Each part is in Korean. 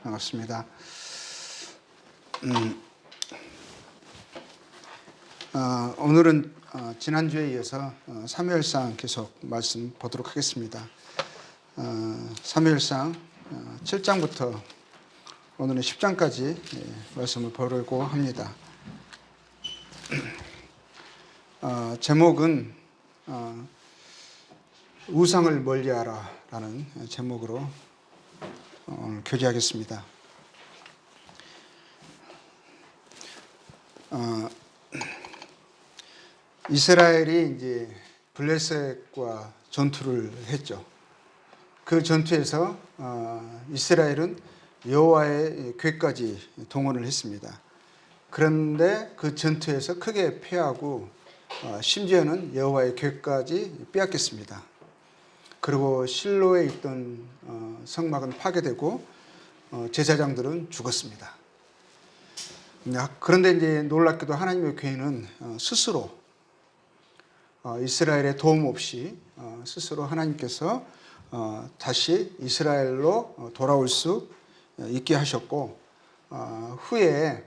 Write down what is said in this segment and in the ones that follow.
반갑습니다. 오늘은 지난주에 이어서 사무엘상 계속 말씀 보도록 하겠습니다. 사무엘상 7장부터 오늘은 10장까지 말씀을 보려고 합니다. 제목은 우상을 멀리하라 라는 제목으로 오늘 교제하겠습니다. 이스라엘이 이제 블레셋과 전투를 했죠. 그 전투에서 이스라엘은 여호와의 궤까지 동원을 했습니다. 그런데 그 전투에서 크게 패하고 심지어는 여호와의 궤까지 빼앗겼습니다. 그리고 실로에 있던 성막은 파괴되고 제사장들은 죽었습니다. 그런데 이제 놀랍게도 하나님의 궤는 스스로 이스라엘의 도움 없이 스스로 하나님께서 다시 이스라엘로 돌아올 수 있게 하셨고, 후에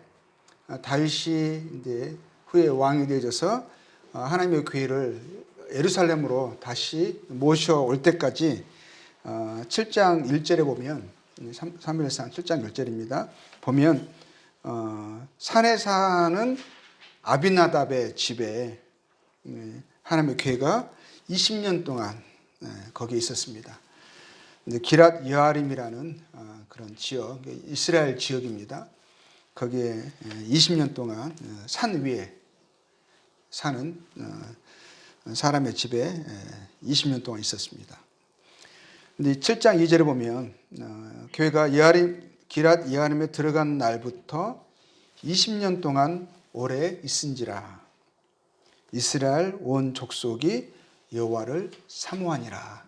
다윗이 이제 후에 왕이 되어져서 하나님의 궤를 예루살렘으로 다시 모셔올 때까지 7장 1절에 보면, 사무엘상 7장 1절입니다. 보면 산에 사는 아비나답의 집에 하나님의 궤가 20년 동안 거기에 있었습니다. 기랏 여아림이라는 그런 지역, 이스라엘 지역입니다. 거기에 20년 동안 산 위에 사는 사람의 집에 20년 동안 있었습니다. 근데 7장 2절에 보면 궤가 기랏 여아림에 들어간 날부터 20년 동안 오래 있은지라 이스라엘 온 족속이 여호와를 사모하니라.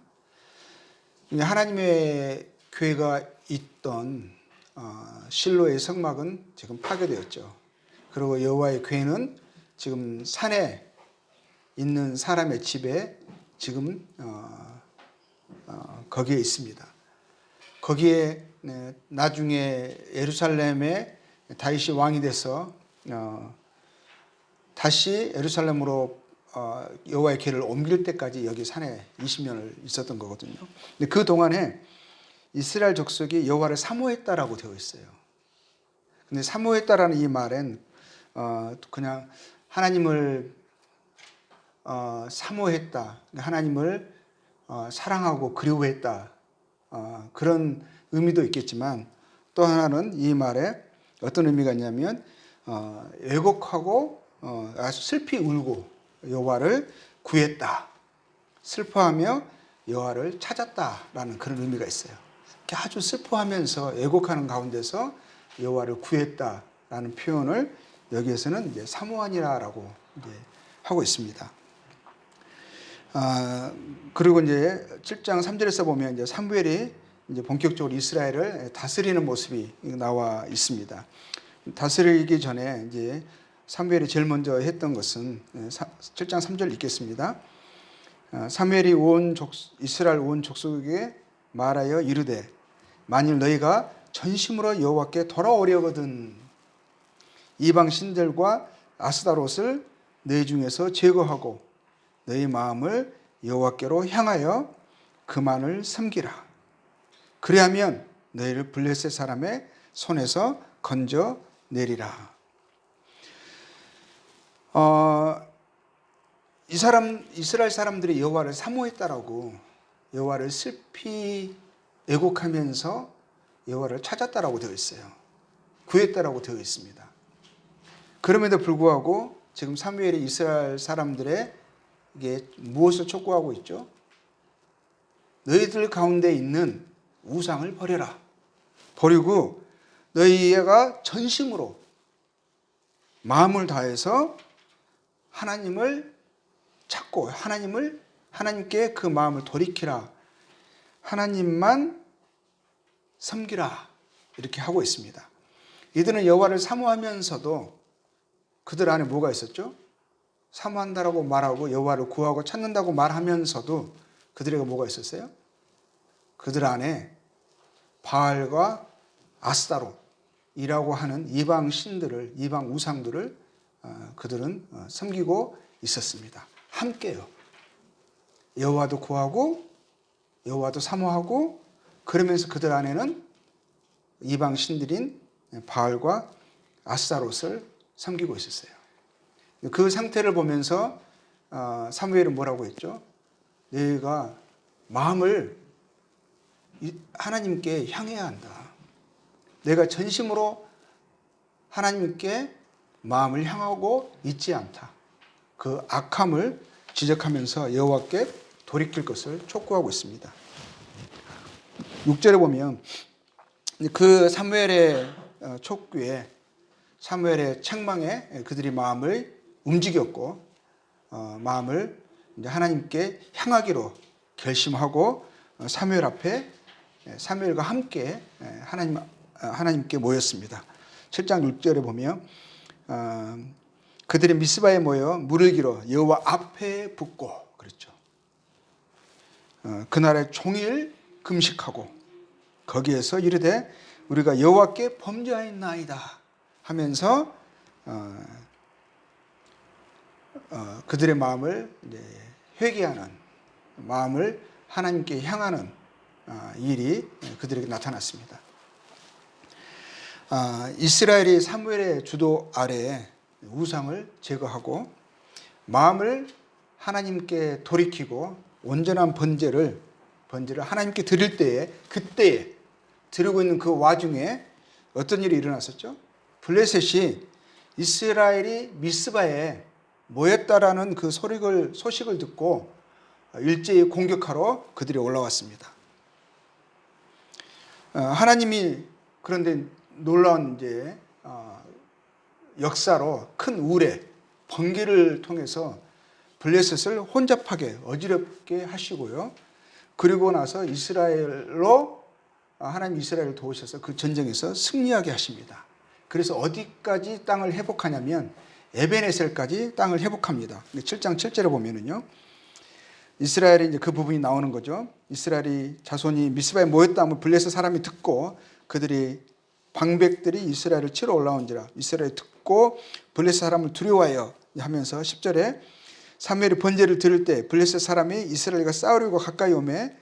하나님의 궤가 있던 실로의 성막은 지금 파괴되었죠. 그리고 여호와의 궤는 지금 산에 있는 사람의 집에 지금 거기에 있습니다. 거기에 나중에 예루살렘에 다윗이 왕이 돼서 다시 예루살렘으로 여호와의 궤를 옮길 때까지 여기 산에 20년을 있었던 거거든요. 근데 그 동안에 이스라엘 족속이 여호와를 사모했다라고 되어 있어요. 근데 사모했다라는 이 말은 그냥 하나님을 사모했다, 하나님을 사랑하고 그리워했다, 그런 의미도 있겠지만, 또 하나는 이 말에 어떤 의미가 있냐면 왜곡하고 아주 슬피 울고 여호와를 구했다, 슬퍼하며 여호와를 찾았다라는 그런 의미가 있어요. 아주 슬퍼하면서 왜곡하는 가운데서 여호와를 구했다라는 표현을 여기에서는 이제 사모하니라라고 이제 하고 있습니다. 그리고 이제 7장 3절에서 보면 이제 사무엘이 이제 본격적으로 이스라엘을 다스리는 모습이 나와 있습니다. 다스리기 전에 이제 사무엘이 제일 먼저 했던 것은 7장 3절 읽겠습니다. 사무엘이 이스라엘 온 족속에게 말하여 이르되 만일 너희가 전심으로 여호와께 돌아오려거든 이방 신들과 아스다롯을 너희 중에서 제거하고 너희 마음을 여호와께로 향하여 그만을 섬기라. 그리하면 너희를 블레셋 사람의 손에서 건져 내리라. 이스라엘 사람들이 여호와를 사모했다라고, 여호와를 슬피 왜곡하면서 여호와를 찾았다라고 되어 있어요. 구했다라고 되어 있습니다. 그럼에도 불구하고 지금 사무엘이 이스라엘 사람들의 이게 무엇을 촉구하고 있죠? 너희들 가운데 있는 우상을 버려라. 버리고 너희가 전심으로 마음을 다해서 하나님을 찾고 하나님께 그 마음을 돌이키라. 하나님만 섬기라. 이렇게 하고 있습니다. 이들은 여호와를 사모하면서도 그들 안에 뭐가 있었죠? 사모한다라고 말하고 여호와를 구하고 찾는다고 말하면서도 그들에게 뭐가 있었어요? 그들 안에 바알과 아스타롯이라고 하는 이방 신들을, 이방 우상들을 그들은 섬기고 있었습니다. 함께요. 여호와도 구하고 여호와도 사모하고, 그러면서 그들 안에는 이방 신들인 바알과 아스타롯을 섬기고 있었어요. 그 상태를 보면서 사무엘은 뭐라고 했죠? 너희가 마음을 하나님께 향해야 한다. 내가 전심으로 하나님께 마음을 향하고 있지 않다. 그 악함을 지적하면서 여호와께 돌이킬 것을 촉구하고 있습니다. 6절에 보면 그 사무엘의 촉구에, 사무엘의 책망에 그들이 마음을 움직였고, 마음을 이제 하나님께 향하기로 결심하고 사무엘 앞에, 사무엘과 함께 하나님께 모였습니다. 7장 6절에 보면 그들이 미스바에 모여 물을 길어 여호와 앞에 붓고, 그렇죠. 그날에 종일 금식하고 거기에서 이르되 우리가 여호와께 범죄하였나이다 하면서 그들의 마음을 이제 회개하는, 마음을 하나님께 향하는 일이 그들에게 나타났습니다. 이스라엘이 사무엘의 주도 아래에 우상을 제거하고 마음을 하나님께 돌이키고 온전한 번제를 하나님께 드릴 때에, 그때에 드리고 있는 그 와중에 어떤 일이 일어났었죠? 블레셋이 이스라엘이 미스바에 모였다라는 그 소식을 듣고 일제히 공격하러 그들이 올라왔습니다. 하나님이 그런데 놀라운 이제 역사로 큰 우레, 번개를 통해서 블레셋을 혼잡하게, 어지럽게 하시고요. 그리고 나서 하나님 이스라엘을 도우셔서 그 전쟁에서 승리하게 하십니다. 그래서 어디까지 땅을 회복하냐면 에벤에셀까지 땅을 회복합니다. 7장 7절에 보면은요, 이스라엘이 이제 그 부분이 나오는 거죠. 이스라엘이 자손이 미스바에 모였다 하면 블레셋 사람이 듣고, 그들이 방백들이 이스라엘을 치러 올라온지라 이스라엘이 듣고 블레셋 사람을 두려워하여 하면서 10절에 사무엘이 번제를 드릴 때 블레셋 사람이 이스라엘과 싸우려고 가까이 오매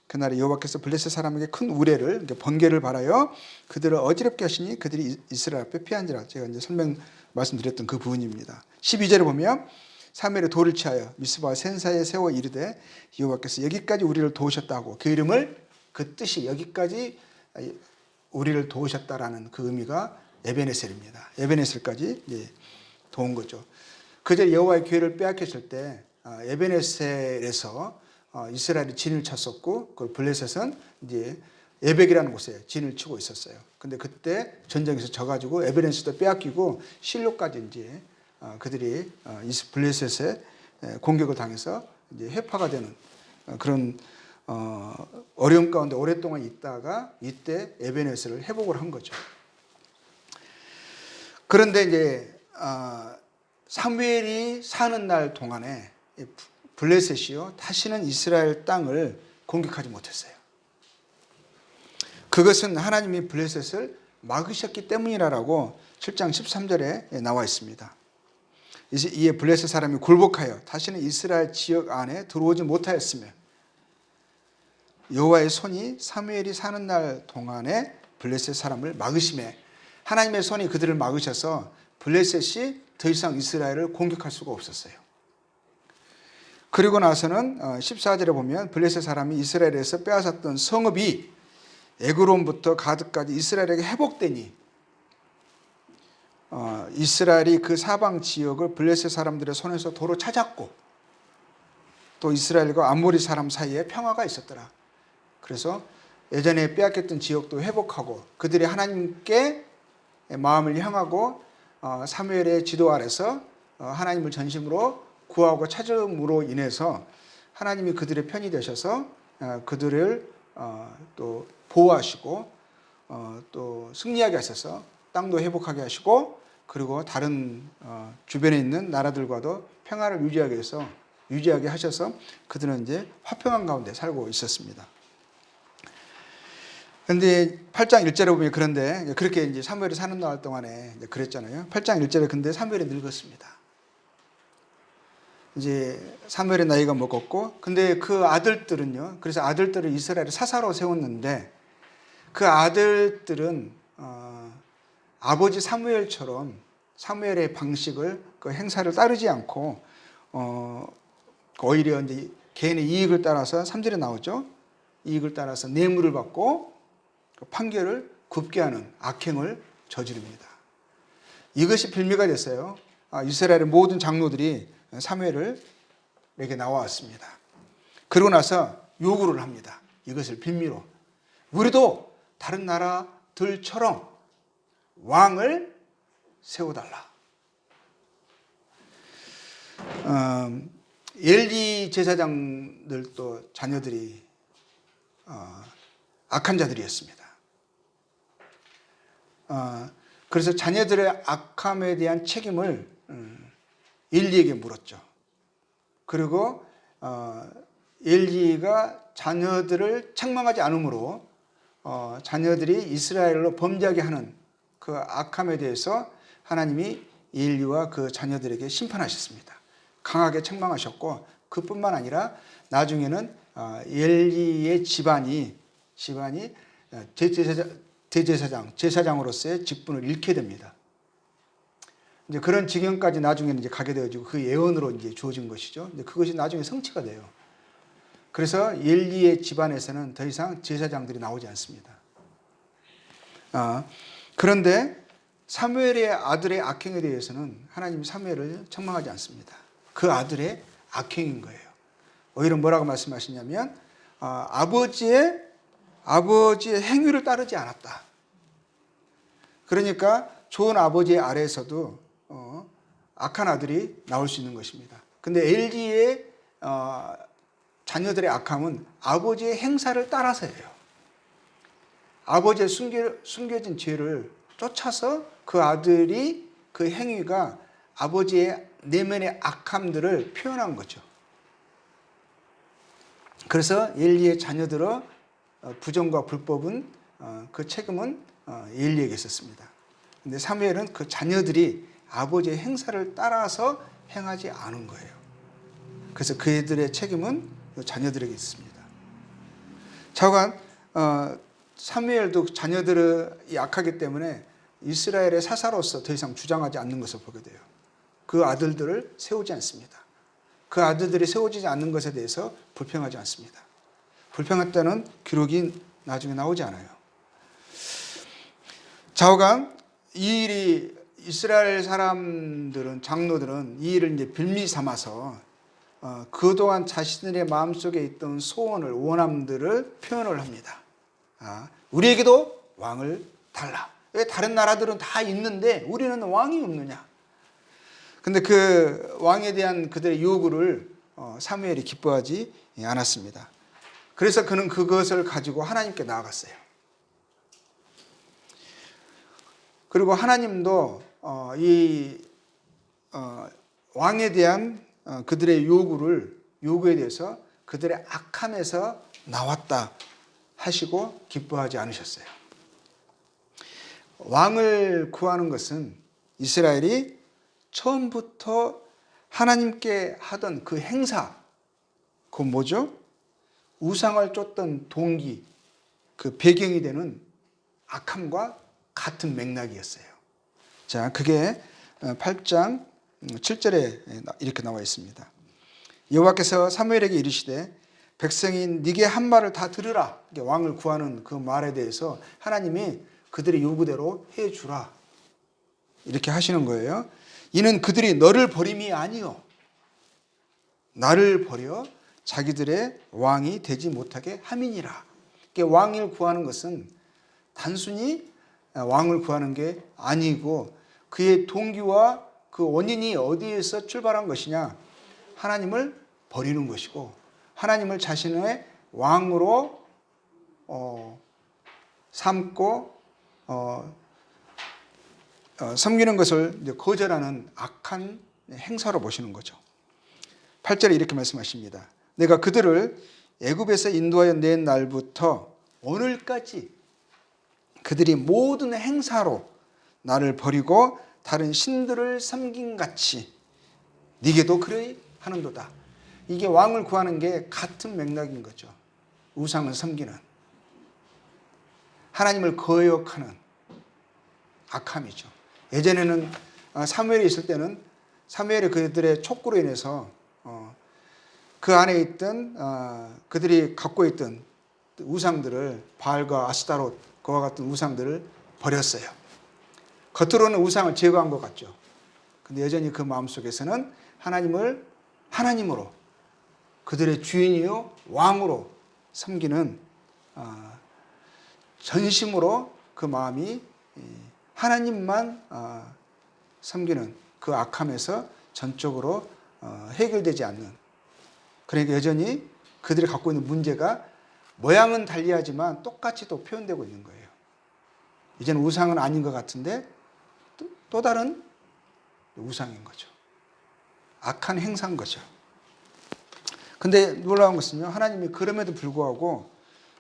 그날에 여호와께서 블레셋 사람에게 큰 우레를, 번개를 발하여 그들을 어지럽게 하시니 그들이 이스라엘 앞에 피한지라. 제가 이제 말씀드렸던 그 부분입니다. 12절에 보면 사무엘이 돌을 취하여 미스바와 센사에 세워 이르되 여호와께서 여기까지 우리를 도우셨다고, 그 이름을, 그 뜻이 여기까지 우리를 도우셨다라는 그 의미가 에벤에셀입니다. 에벤에셀까지 도운 거죠. 그제 여호와의 기회를 빼앗겼을 때 에벤에셀에서 이스라엘이 진을 쳤었고, 그 블레셋은 이제 에벡이라는 곳에 진을 치고 있었어요. 근데 그때 전쟁에서 져가지고 에벤에셀도 빼앗기고 실로까지 이제 그들이 블레셋의 공격을 당해서 이제 회파가 되는 그런 어려움 가운데 오랫동안 있다가 이때 에벤에셀을 회복을 한 거죠. 그런데 이제 사무엘이 사는 날 동안에 블레셋이요 다시는 이스라엘 땅을 공격하지 못했어요. 그것은 하나님이 블레셋을 막으셨기 때문이라고 7장 13절에 나와 있습니다. 이에 블레셋 사람이 굴복하여 다시는 이스라엘 지역 안에 들어오지 못하였으며 여호와의 손이 사무엘이 사는 날 동안에 블레셋 사람을 막으심에, 하나님의 손이 그들을 막으셔서 블레셋이 더 이상 이스라엘을 공격할 수가 없었어요. 그리고 나서는 14절에 보면 블레셋 사람이 이스라엘에서 빼앗았던 성읍이 에그론부터 가드까지 이스라엘에게 회복되니 이스라엘이 그 사방 지역을 블레셋 사람들의 손에서 도로 찾았고, 또 이스라엘과 아모리 사람 사이에 평화가 있었더라. 그래서 예전에 빼앗겼던 지역도 회복하고 그들이 하나님께 마음을 향하고 사무엘의 지도 아래서 하나님을 전심으로 구하고 찾음으로 인해서 하나님이 그들의 편이 되셔서 그들을 또 보호하시고 또 승리하게 하셔서 땅도 회복하게 하시고, 그리고 다른 주변에 있는 나라들과도 평화를 유지하게 하셔서 그들은 이제 화평한 가운데 살고 있었습니다. 근데 8장 1절에 보면 그런데 그렇게 이제 사무엘이 사는 날 동안에 이제 그랬잖아요. 8장 1절에 근데 사무엘이 늙었습니다. 이제 사무엘의 나이가 먹었고, 근데 그 아들들은요. 그래서 아들들을 이스라엘의 사사로 세웠는데 그 아들들은 아버지 사무엘처럼 사무엘의 방식을 그 행사를 따르지 않고 오히려 이제 개인의 이익을 따라서 3절에 나오죠. 이익을 따라서 뇌물을 받고 그 판결을 굽게 하는 악행을 저지릅니다. 이것이 빌미가 됐어요. 이스라엘의 모든 장로들이 사무엘에게 나왔습니다. 그러고 나서 요구를 합니다. 이것을 빌미로 우리도 다른 나라들처럼 왕을 세워달라. 엘리 제사장들도 자녀들이 악한 자들이었습니다. 그래서 자녀들의 악함에 대한 책임을 엘리에게 물었죠. 그리고 엘리가 자녀들을 책망하지 않으므로 자녀들이 이스라엘로 범죄하게 하는 그 악함에 대해서 하나님이 엘리와 그 자녀들에게 심판하셨습니다. 강하게 책망하셨고, 그뿐만 아니라 나중에는 엘리의 집안이 제사장으로서의 직분을 잃게 됩니다. 이제 그런 지경까지 나중에는 이제 가게 되어지고 그 예언으로 이제 주어진 것이죠. 이제 그것이 나중에 성취가 돼요. 그래서 엘리의 집안에서는 더 이상 제사장들이 나오지 않습니다. 그런데 사무엘의 아들의 악행에 대해서는 하나님이 사무엘을 책망하지 않습니다. 그 아들의 악행인 거예요. 오히려 뭐라고 말씀하시냐면 아버지의 행위를 따르지 않았다. 그러니까 좋은 아버지의 아래에서도 악한 아들이 나올 수 있는 것입니다. 근데 엘리의 자녀들의 악함은 아버지의 행사를 따라서예요. 아버지의 숨겨진 죄를 쫓아서 그 아들이 그 행위가 아버지의 내면의 악함들을 표현한 거죠. 그래서 엘리의 자녀들의 부정과 불법은 그 책임은 엘리에게 있었습니다. 근데 사무엘은 그 자녀들이 아버지의 행사를 따라서 행하지 않은 거예요. 그래서 그들의 책임은 자녀들에게 있습니다. 좌우간 사무엘도 자녀들이 약하기 때문에 이스라엘의 사사로서 더 이상 주장하지 않는 것을 보게 돼요. 그 아들들을 세우지 않습니다. 그 아들들이 세워지지 않는 것에 대해서 불평하지 않습니다. 불평했다는 기록이 나중에 나오지 않아요. 좌우간 이 일이 이스라엘 사람들은 장로들은 이 일을 이제 빌미 삼아서 그동안 자신들의 마음속에 있던 소원을 원함들을 표현을 합니다. 우리에게도 왕을 달라. 왜 다른 나라들은 다 있는데 우리는 왕이 없느냐. 근데 그 왕에 대한 그들의 요구를 사무엘이 기뻐하지 않았습니다. 그래서 그는 그것을 가지고 하나님께 나아갔어요. 그리고 하나님도 이 왕에 대한 그들의 요구에 대해서 그들의 악함에서 나왔다 하시고 기뻐하지 않으셨어요. 왕을 구하는 것은 이스라엘이 처음부터 하나님께 하던 그 행사, 그건 뭐죠? 우상을 쫓던 동기, 그 배경이 되는 악함과 같은 맥락이었어요. 자, 그게 8장 7절에 이렇게 나와 있습니다. 여호와께서 사무엘에게 이르시되 백성이 네게 한 말을 다 들으라. 왕을 구하는 그 말에 대해서 하나님이 그들의 요구대로 해주라. 이렇게 하시는 거예요. 이는 그들이 너를 버림이 아니요 나를 버려 자기들의 왕이 되지 못하게 함이니라. 왕을 구하는 것은 단순히 왕을 구하는 게 아니고 그의 동기와 그 원인이 어디에서 출발한 것이냐. 하나님을 버리는 것이고 하나님을 자신의 왕으로 삼고 섬기는 것을 이제 거절하는 악한 행사로 보시는 거죠. 8절에 이렇게 말씀하십니다. 내가 그들을 애굽에서 인도하여 낸 날부터 오늘까지 그들이 모든 행사로 나를 버리고 다른 신들을 섬긴 같이 네게도 그래 하는도다. 이게 왕을 구하는 게 같은 맥락인 거죠. 우상을 섬기는, 하나님을 거역하는 악함이죠. 예전에는 사무엘이 있을 때는 사무엘이 그들의 촉구로 인해서 그 안에 있던 그들이 갖고 있던 우상들을, 바알과 아스타롯 그와 같은 우상들을 버렸어요. 겉으로는 우상을 제거한 것 같죠. 근데 여전히 그 마음속에서는 하나님을 하나님으로, 그들의 주인이요 왕으로 섬기는 전심으로 그 마음이 하나님만 섬기는 그 악함에서 전적으로 해결되지 않는, 그러니까 여전히 그들이 갖고 있는 문제가 모양은 달리하지만 똑같이 또 표현되고 있는 거예요. 이제는 우상은 아닌 것 같은데 또 다른 우상인 거죠. 악한 행사인 거죠. 근데 놀라운 것은요, 하나님이 그럼에도 불구하고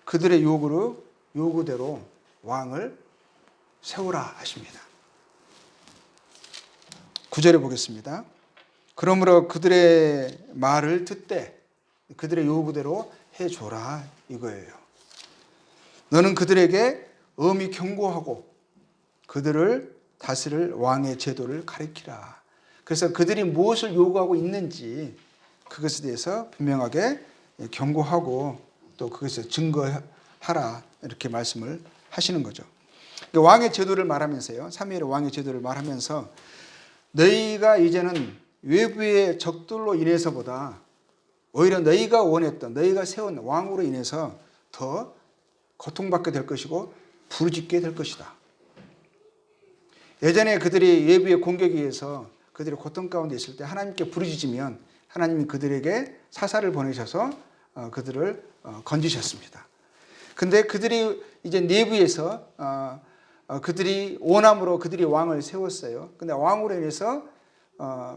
그들의 요구대로 왕을 세우라 하십니다. 9절에 보겠습니다. 그러므로 그들의 말을 듣되 그들의 요구대로 해줘라 이거예요. 너는 그들에게 엄히 경고하고 그들을 다스릴 왕의 제도를 가르치라. 그래서 그들이 무엇을 요구하고 있는지 그것에 대해서 분명하게 경고하고 또 그것을 증거하라 이렇게 말씀을 하시는 거죠. 왕의 제도를 말하면서요, 사무엘의 왕의 제도를 말하면서 너희가 이제는 외부의 적들로 인해서보다 오히려 너희가 원했던, 너희가 세운 왕으로 인해서 더 고통받게 될 것이고 부르짖게 될 것이다. 예전에 그들이 외부의 공격에 의해서 그들이 고통 가운데 있을 때 하나님께 부르짖으면 하나님이 그들에게 사사를 보내셔서 그들을 건지셨습니다. 근데 그들이 이제 내부에서 그들이 원함으로 그들이 왕을 세웠어요. 근데 왕으로 인해서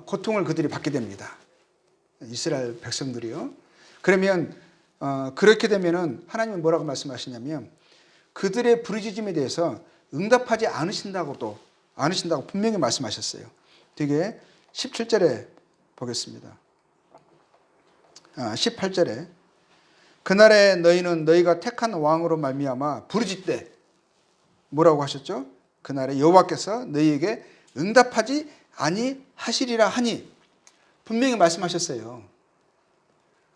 고통을 그들이 받게 됩니다. 이스라엘 백성들이요. 그러면 그렇게 되면은 하나님은 뭐라고 말씀하시냐면 그들의 부르짖음에 대해서 응답하지 않으신다고 분명히 말씀하셨어요. 되게 17절에 보겠습니다. 18절에 그날에 너희는 너희가 택한 왕으로 말미암아 부르짖되 뭐라고 하셨죠? 그날에 여호와께서 너희에게 응답하지 아니하시리라 하니 분명히 말씀하셨어요.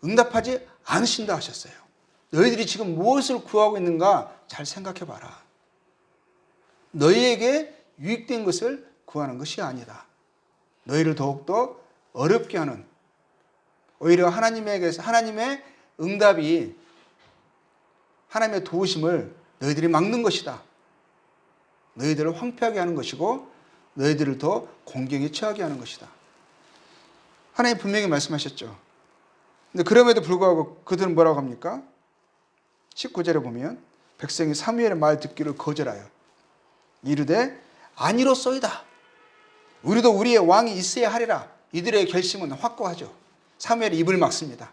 응답하지 않으신다 하셨어요. 너희들이 지금 무엇을 구하고 있는가 잘 생각해 봐라. 너희에게 유익된 것을 구하는 것이 아니다. 너희를 더욱더 어렵게 하는, 오히려 하나님에게서 하나님의 응답이, 하나님의 도우심을 너희들이 막는 것이다. 너희들을 황폐하게 하는 것이고 너희들을 더 공경에 처하게 하는 것이다. 하나님 분명히 말씀하셨죠. 근데 그럼에도 불구하고 그들은 뭐라고 합니까? 19절에 보면 백성이 사무엘의 말 듣기를 거절하여 이르되 아니로소이다. 우리도 우리의 왕이 있어야 하리라. 이들의 결심은 확고하죠. 사무엘이 입을 막습니다.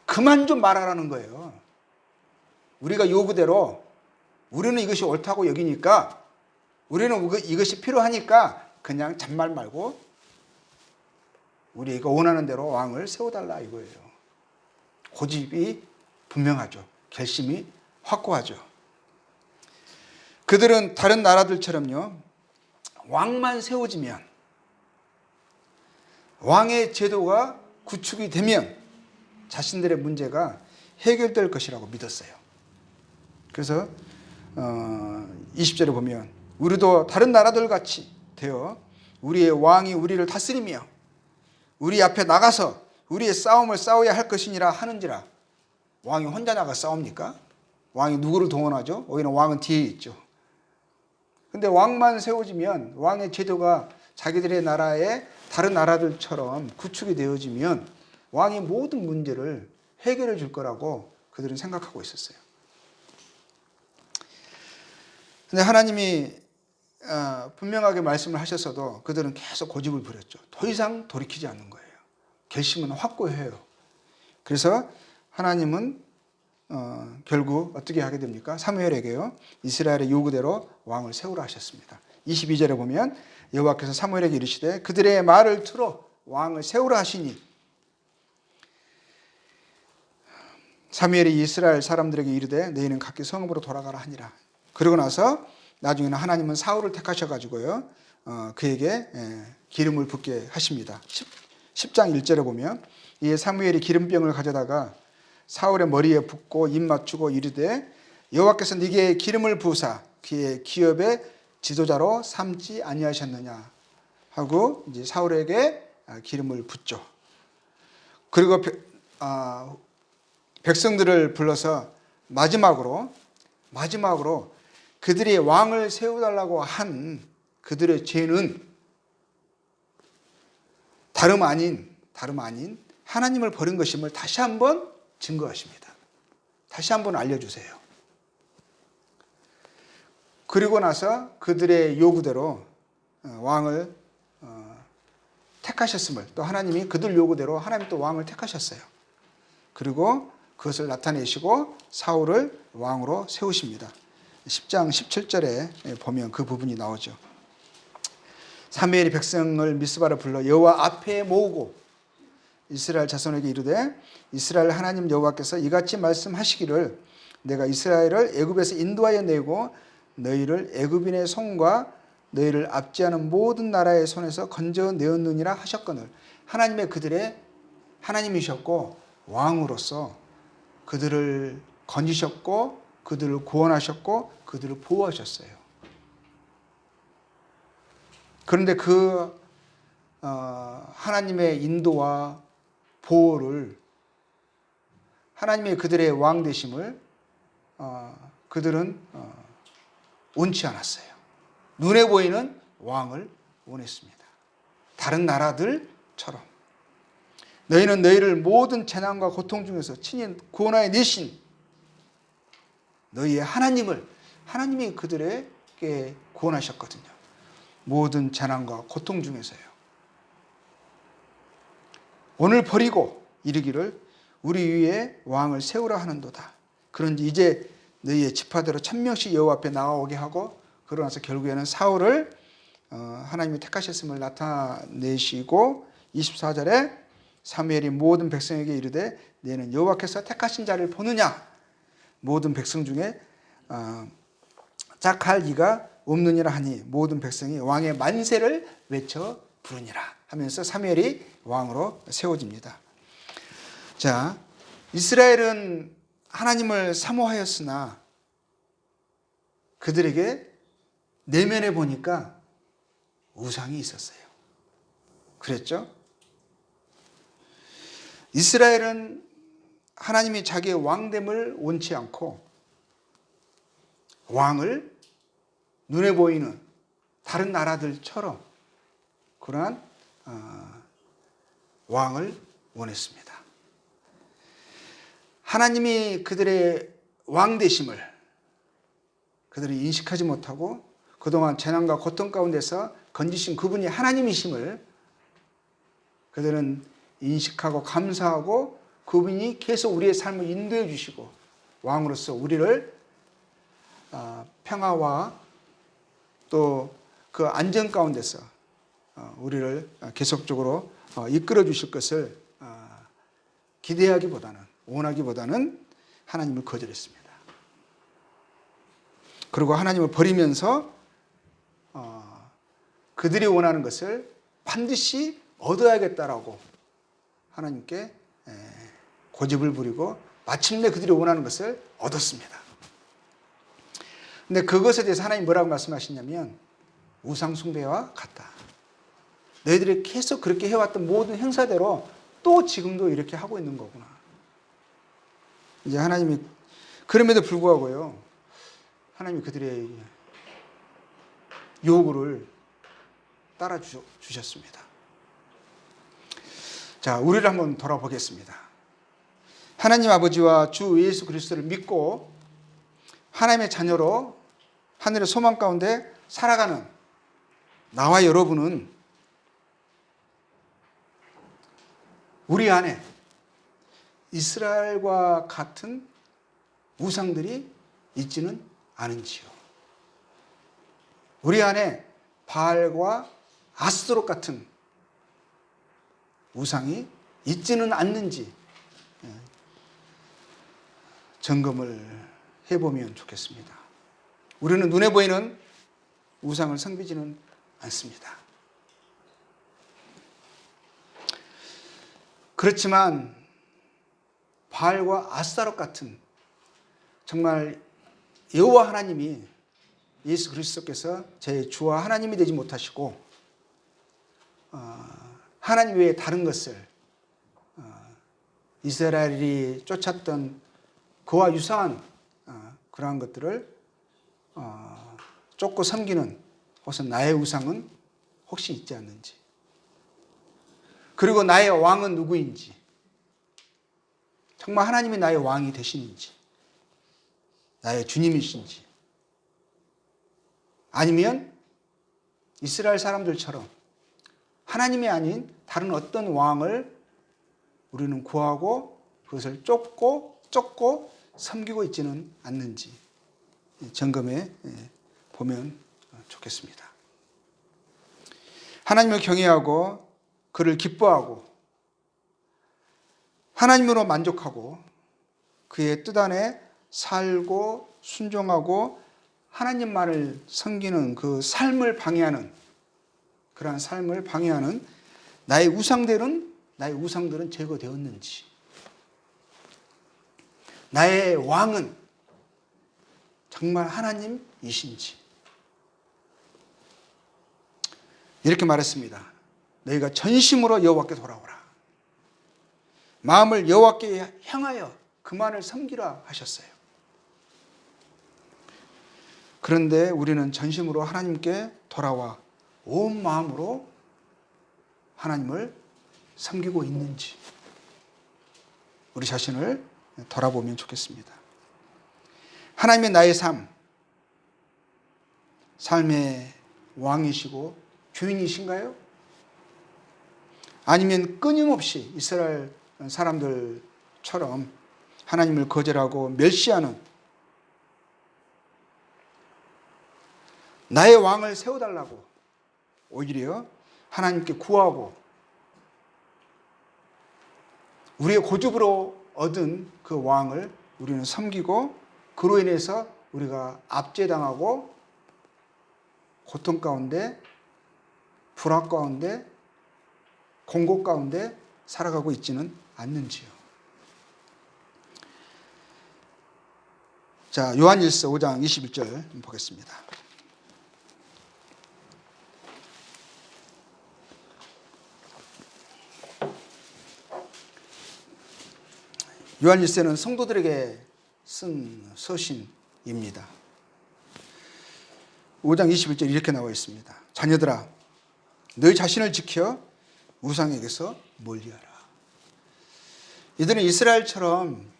그만 좀 말하라는 거예요. 우리가 요구대로 우리는 이것이 옳다고 여기니까, 우리는 이것이 필요하니까 그냥 잔말 말고 우리가 원하는 대로 왕을 세워달라 이거예요. 고집이 분명하죠. 결심이 확고하죠. 그들은 다른 나라들처럼요, 왕만 세워지면, 왕의 제도가 구축이 되면 자신들의 문제가 해결될 것이라고 믿었어요. 그래서 20절에 보면 우리도 다른 나라들 같이 되어 우리의 왕이 우리를 다스리며 우리 앞에 나가서 우리의 싸움을 싸워야 할 것이니라 하는지라. 왕이 혼자 나가 싸웁니까? 왕이 누구를 동원하죠? 오히려 왕은 뒤에 있죠. 근데 왕만 세워지면, 왕의 제도가 자기들의 나라에 다른 나라들처럼 구축이 되어지면 왕이 모든 문제를 해결해 줄 거라고 그들은 생각하고 있었어요. 근데 하나님이 분명하게 말씀을 하셨어도 그들은 계속 고집을 부렸죠. 더 이상 돌이키지 않는 거예요. 결심은 확고해요. 그래서 하나님은 결국 어떻게 하게 됩니까? 사무엘에게요. 이스라엘의 요구대로 왕을 세우라 하셨습니다. 22절에 보면 여호와께서 사무엘에게 이르시되 그들의 말을 들어 왕을 세우라 하시니 사무엘이 이스라엘 사람들에게 이르되 너희는 각기 성읍으로 돌아가라 하니라. 그러고 나서 나중에는 하나님은 사울을 택하셔가지고요 그에게 기름을 붓게 하십니다. 10장 1절에 보면 이에 사무엘이 기름병을 가져다가 사울의 머리에 붓고 입 맞추고 이르되 여호와께서 네게 기름을 부으사 그의 기업의 지도자로 삼지 아니하셨느냐 하고 이제 사울에게 기름을 붓죠. 그리고 백성들을 불러서 마지막으로 그들이 왕을 세워달라고 한 그들의 죄는 다름 아닌 하나님을 버린 것임을 다시 한번 증거하십니다. 다시 한번 알려주세요. 그리고 나서 그들의 요구대로 왕을 택하셨음을 또 하나님이 그들 요구대로 하나님 또 왕을 택하셨어요. 그리고 그것을 나타내시고 사울을 왕으로 세우십니다. 10장 17절에 보면 그 부분이 나오죠. 사무엘이 백성을 미스바로 불러 여호와 앞에 모으고 이스라엘 자손에게 이르되 이스라엘 하나님 여호와께서 이같이 말씀하시기를 내가 이스라엘을 애굽에서 인도하여 내고 너희를 애굽인의 손과 너희를 압제하는 모든 나라의 손에서 건져내었느니라 하셨거늘. 하나님의 그들의 하나님이셨고 왕으로서 그들을 건지셨고 그들을 구원하셨고 그들을 보호하셨어요. 그런데 그 하나님의 인도와 보호를 하나님의 그들의 왕 되심을 그들은 원치 않았어요. 눈에 보이는 왕을 원했습니다. 다른 나라들처럼 너희는 너희를 모든 재난과 고통 중에서 친히 구원하여 내신 너희의 하나님이 그들에게 구원하셨거든요. 모든 재난과 고통 중에서요. 오늘 버리고 이르기를 우리 위에 왕을 세우라 하는도다. 그런지 이제 너희의 지파대로 1000명씩 여호와 앞에 나오게 하고 그러고 나서 결국에는 사울을 하나님이 택하셨음을 나타내시고 24절에 사무엘이 모든 백성에게 이르되 너희는 여호와께서 택하신 자를 보느냐 모든 백성 중에 짝할 이가 없느니라 하니 모든 백성이 왕의 만세를 외쳐 부르니라 하면서 사무엘이 왕으로 세워집니다. 자, 이스라엘은 하나님을 사모하였으나 그들에게 내면에 보니까 우상이 있었어요. 그랬죠? 이스라엘은 하나님이 자기의 왕됨을 원치 않고 왕을 눈에 보이는 다른 나라들처럼 그러한 왕을 원했습니다. 하나님이 그들의 왕 되심을 그들이 인식하지 못하고 그동안 재난과 고통 가운데서 건지신 그분이 하나님이심을 그들은 인식하고 감사하고 그분이 계속 우리의 삶을 인도해 주시고 왕으로서 우리를 평화와 또 그 안전 가운데서 우리를 계속적으로 이끌어 주실 것을 기대하기보다는 원하기보다는 하나님을 거절했습니다. 그리고 하나님을 버리면서 그들이 원하는 것을 반드시 얻어야겠다라고 하나님께 고집을 부리고 마침내 그들이 원하는 것을 얻었습니다. 근데 그것에 대해서 하나님 뭐라고 말씀하시냐면 우상 숭배와 같다. 너희들이 계속 그렇게 해왔던 모든 행사대로 또 지금도 이렇게 하고 있는 거구나. 이제 하나님이 그럼에도 불구하고요. 하나님이 그들의 요구를 따라 주셨습니다. 자, 우리를 한번 돌아보겠습니다. 하나님 아버지와 주 예수 그리스도를 믿고 하나님의 자녀로 하늘의 소망 가운데 살아가는 나와 여러분은 우리 안에 이스라엘과 같은 우상들이 있지는 않은지요. 우리 안에 바알과 아스토롯 같은 우상이 있지는 않는지 점검을 해보면 좋겠습니다. 우리는 눈에 보이는 우상을 섬기지는 않습니다. 그렇지만 바알과 아스타롯 같은 정말 여호와 하나님이 예수 그리스도께서 제 주와 하나님이 되지 못하시고 하나님 외에 다른 것을 이스라엘이 쫓았던 그와 유사한 그러한 것들을 쫓고 섬기는 혹은 나의 우상은 혹시 있지 않는지, 그리고 나의 왕은 누구인지, 정말 하나님이 나의 왕이 되시는지, 나의 주님이신지, 아니면 이스라엘 사람들처럼 하나님이 아닌 다른 어떤 왕을 우리는 구하고 그것을 쫓고 섬기고 있지는 않는지 점검해 보면 좋겠습니다. 하나님을 경외하고 그를 기뻐하고 하나님으로 만족하고 그의 뜻 안에 살고 순종하고 하나님만을 섬기는 그 삶을 방해하는, 그러한 삶을 방해하는 나의 우상들은 제거되었는지, 나의 왕은 정말 하나님이신지. 이렇게 말했습니다. 너희가 전심으로 여호와께 돌아오라. 마음을 여호와께 향하여 그만을 섬기라 하셨어요. 그런데 우리는 전심으로 하나님께 돌아와 온 마음으로 하나님을 섬기고 있는지 우리 자신을 돌아보면 좋겠습니다. 하나님의 나의 삶의 왕이시고 주인이신가요? 아니면 끊임없이 이스라엘 사람들처럼 하나님을 거절하고 멸시하는 나의 왕을 세워달라고 오히려 하나님께 구하고 우리의 고집으로 얻은 그 왕을 우리는 섬기고 그로 인해서 우리가 압제당하고 고통 가운데, 불화 가운데, 공고 가운데 살아가고 있지는 않는지요. 자, 요한일서 5장 21절 보겠습니다. 요한일서는 성도들에게 쓴 서신입니다. 5장 21절 이렇게 나와 있습니다. 자녀들아, 너희 자신을 지켜 우상에게서 멀리하라. 이들은 이스라엘처럼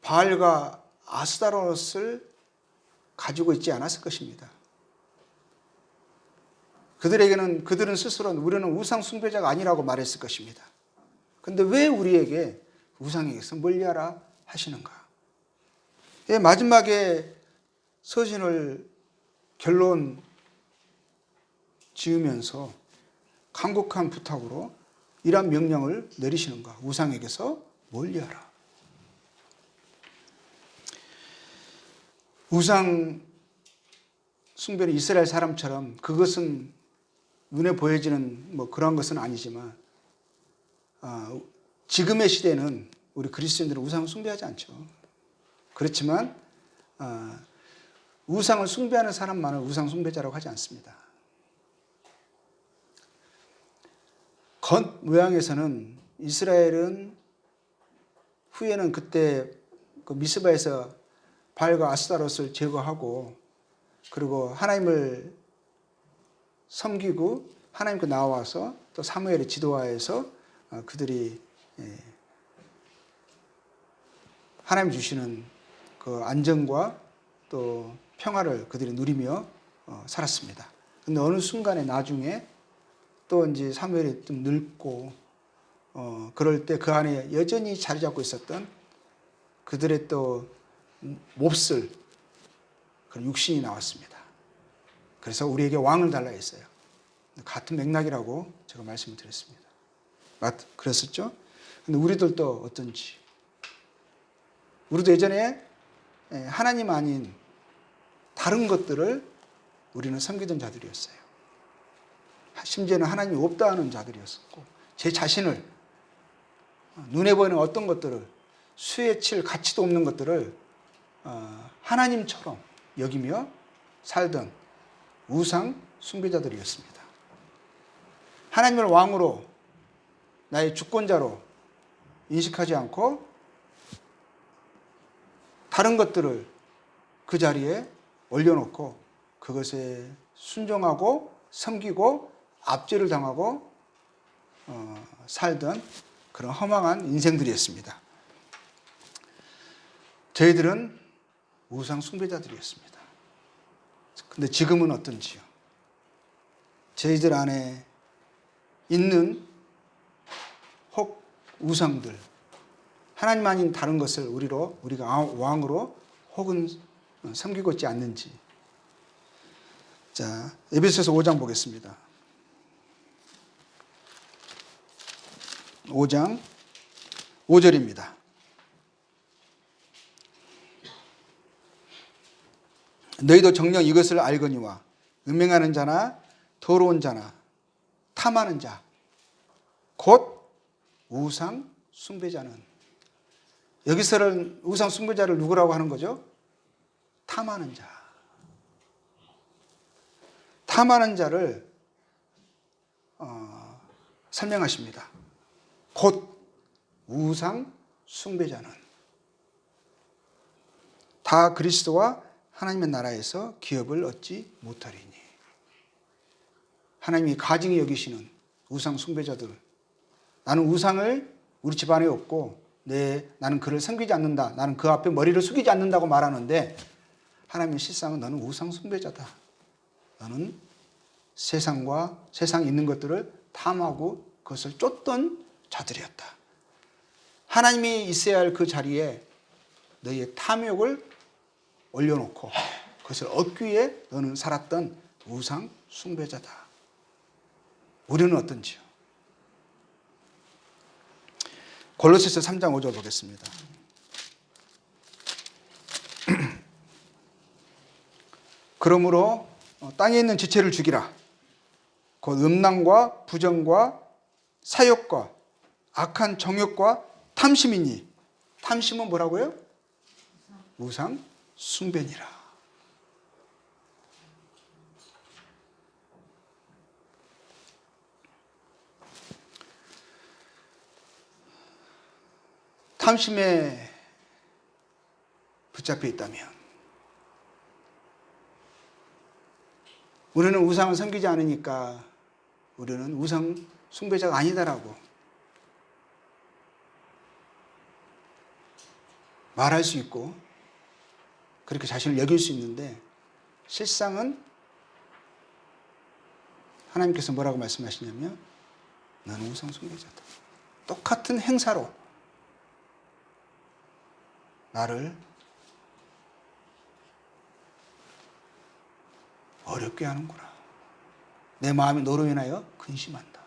바알과 아스타롯을 가지고 있지 않았을 것입니다. 그들은 스스로는 우리는 우상 숭배자가 아니라고 말했을 것입니다. 그런데 왜 우리에게 우상에게서 멀리하라 하시는가? 마지막에 서신을 결론 지으면서 간곡한 부탁으로 이러한 명령을 내리시는가? 우상에게서 멀리하라. 우상 숭배는 이스라엘 사람처럼 그것은 눈에 보여지는 그런 것은 아니지만 지금의 시대는 우리 그리스도인들은 우상을 숭배하지 않죠. 그렇지만 우상을 숭배하는 사람만을 우상 숭배자라고 하지 않습니다. 겉모양에서는 이스라엘은 후에는 그때 그 미스바에서 바알과 아스타롯을 제거하고 그리고 하나님을 섬기고 하나님께 나와서 또 사무엘의 지도하에서 그들이 하나님 주시는 그 안정과 또 평화를 그들이 누리며 살았습니다. 근데 어느 순간에 나중에 또 이제 사무엘이 좀 늙고 그럴 때 그 안에 여전히 자리 잡고 있었던 그들의 또 몹쓸 그런 육신이 나왔습니다. 그래서 우리에게 왕을 달라 했어요. 같은 맥락이라고 제가 말씀을 드렸습니다. 그랬었죠? 근데 우리들도 어떤지. 우리도 예전에 하나님 아닌 다른 것들을 우리는 섬기던 자들이었어요. 심지어는 하나님이 없다 하는 자들이었었고, 제 자신을 눈에 보이는 어떤 것들을, 수에 칠 가치도 없는 것들을 하나님처럼 여기며 살던 우상 숭배자들이었습니다. 하나님을 왕으로, 나의 주권자로 인식하지 않고 다른 것들을 그 자리에 올려놓고 그것에 순종하고 섬기고 압제를 당하고 살던 그런 허망한 인생들이었습니다. 저희들은 우상 숭배자들이었습니다. 근데 지금은 어떤지요? 저희들 안에 있는 혹 우상들, 하나님 아닌 다른 것을 우리가 왕으로 혹은 섬기고 있지 않는지. 자, 에베소서 5장 보겠습니다. 5장 5절입니다. 너희도 정녕 이것을 알거니와 음행하는 자나 더러운 자나 탐하는 자 곧 우상 숭배자는, 여기서는 우상 숭배자를 누구라고 하는 거죠? 탐하는 자. 탐하는 자를 설명하십니다. 곧 우상 숭배자는 다 그리스도와 하나님의 나라에서 기업을 얻지 못하리니. 하나님이 가증히 여기시는 우상 숭배자들, 나는 우상을 우리 집안에 없고 나는 그를 섬기지 않는다, 나는 그 앞에 머리를 숙이지 않는다고 말하는데, 하나님의 실상은 너는 우상 숭배자다. 너는 세상에 있는 것들을 탐하고 그것을 쫓던 자들이었다. 하나님이 있어야 할 그 자리에 너희의 탐욕을 올려놓고 그것을 얻기 위해 너는 살았던 우상 숭배자다. 우리는 어떤지요? 골로새서 3장 5절 보겠습니다. 그러므로 땅에 있는 지체를 죽이라. 곧 음란과 부정과 사욕과 악한 정욕과 탐심이니. 탐심은 뭐라고요? 우상 숭배니라. 탐심에 붙잡혀 있다면 우리는 우상을 섬기지 않으니까 우리는 우상 숭배자가 아니다라고 말할 수 있고 그렇게 자신을 여길 수 있는데, 실상은 하나님께서 뭐라고 말씀하시냐면 나는 우상 숭배자다. 똑같은 행사로 나를 어렵게 하는구나. 내 마음이 너로 인하여 근심한다.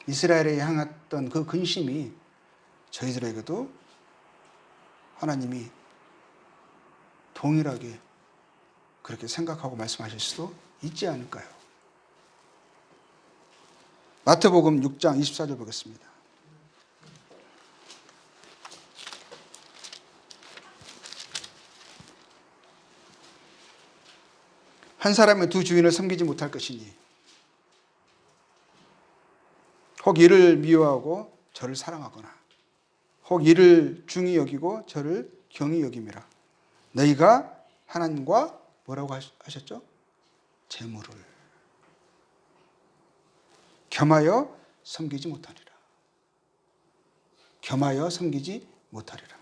이스라엘에 향했던 그 근심이 저희들에게도 하나님이 동일하게 그렇게 생각하고 말씀하실 수도 있지 않을까요? 마태복음 6장 24절 보겠습니다. 한 사람의 두 주인을 섬기지 못할 것이니 혹 이를 미워하고 저를 사랑하거나 혹 이를 중히 여기고 저를 경히 여김이라. 너희가 하나님과 뭐라고 하셨죠? 재물을 겸하여 섬기지 못하리라. 겸하여 섬기지 못하리라.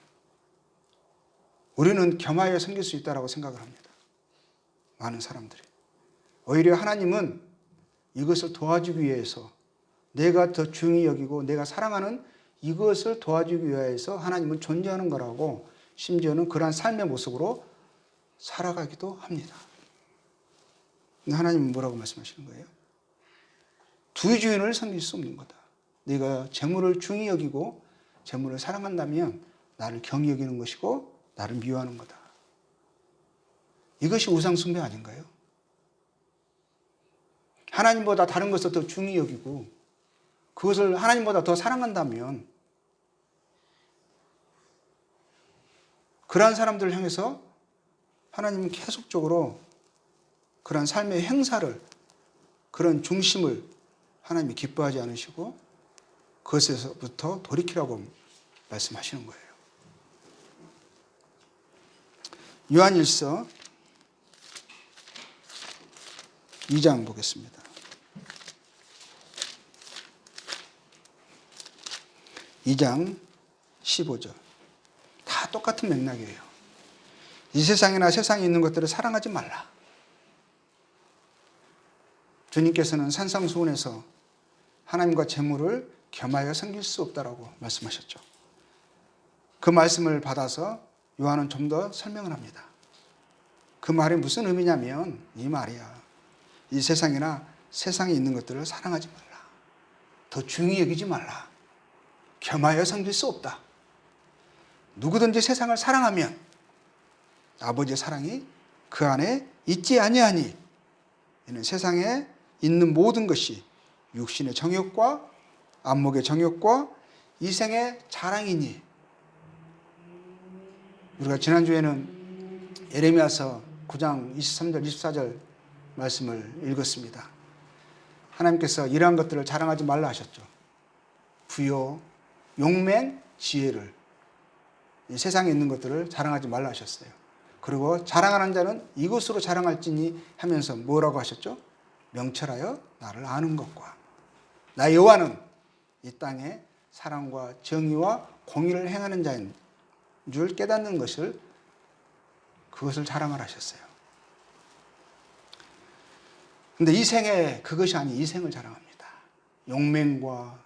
우리는 겸하여 섬길 수 있다고 생각을 합니다. 많은 사람들이. 오히려 하나님은 이것을 도와주기 위해서, 내가 더 중히 여기고 내가 사랑하는 이것을 도와주기 위해서 하나님은 존재하는 거라고 심지어는 그러한 삶의 모습으로 살아가기도 합니다. 근데 하나님은 뭐라고 말씀하시는 거예요? 두 주인을 섬길 수 없는 거다. 네가 재물을 중히 여기고 재물을 사랑한다면 나를 경히 여기는 것이고 나를 미워하는 거다. 이것이 우상 숭배 아닌가요? 하나님보다 다른 것을 더 중히 여기고 그것을 하나님보다 더 사랑한다면 그러한 사람들을 향해서 하나님은 계속적으로 그러한 삶의 행사를, 그런 중심을 하나님이 기뻐하지 않으시고 그것에서부터 돌이키라고 말씀하시는 거예요. 요한일서 2장 보겠습니다. 2장 15절. 다 똑같은 맥락이에요. 이 세상이나 세상에 있는 것들을 사랑하지 말라. 주님께서는 산상수훈에서 하나님과 재물을 겸하여 섬길 수 없다라고 말씀하셨죠. 그 말씀을 받아서 요한은 좀 더 설명을 합니다. 그 말이 무슨 의미냐면 이 말이야. 이 세상이나 세상에 있는 것들을 사랑하지 말라. 더 중히 여기지 말라. 겸하여 섬길 수 없다. 누구든지 세상을 사랑하면 아버지의 사랑이 그 안에 있지 아니하니 이는 세상에 있는 모든 것이 육신의 정욕과 안목의 정욕과 이생의 자랑이니. 우리가 지난주에는 예레미야서 9장 23절 24절 말씀을 읽었습니다. 하나님께서 이러한 것들을 자랑하지 말라 하셨죠. 부요, 용맹, 지혜를, 이 세상에 있는 것들을 자랑하지 말라 하셨어요. 그리고 자랑하는 자는 이것으로 자랑할지니 하면서 뭐라고 하셨죠? 명철하여 나를 아는 것과 나 여호와는 이 땅에 사랑과 정의와 공의를 행하는 자인 줄 깨닫는 것을, 그것을 자랑을 하셨어요. 근데 이 생에 그것이 아닌 이 생을 자랑합니다. 용맹과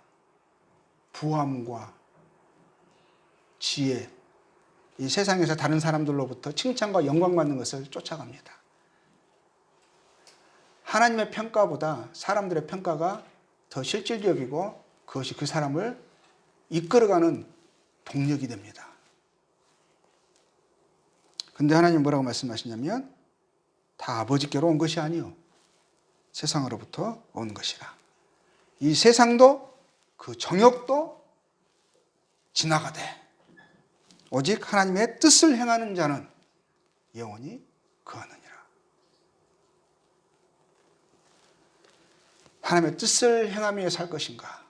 부함과 지혜, 이 세상에서 다른 사람들로부터 칭찬과 영광받는 것을 쫓아갑니다. 하나님의 평가보다 사람들의 평가가 더 실질적이고 그것이 그 사람을 이끌어가는 동력이 됩니다. 근데 하나님 뭐라고 말씀하시냐면 다 아버지께로 온 것이 아니요 세상으로부터 온 것이라. 이 세상도 그 정욕도 지나가되 오직 하나님의 뜻을 행하는 자는 영원히 거하느니라. 하나님의 뜻을 행하며 살 것인가?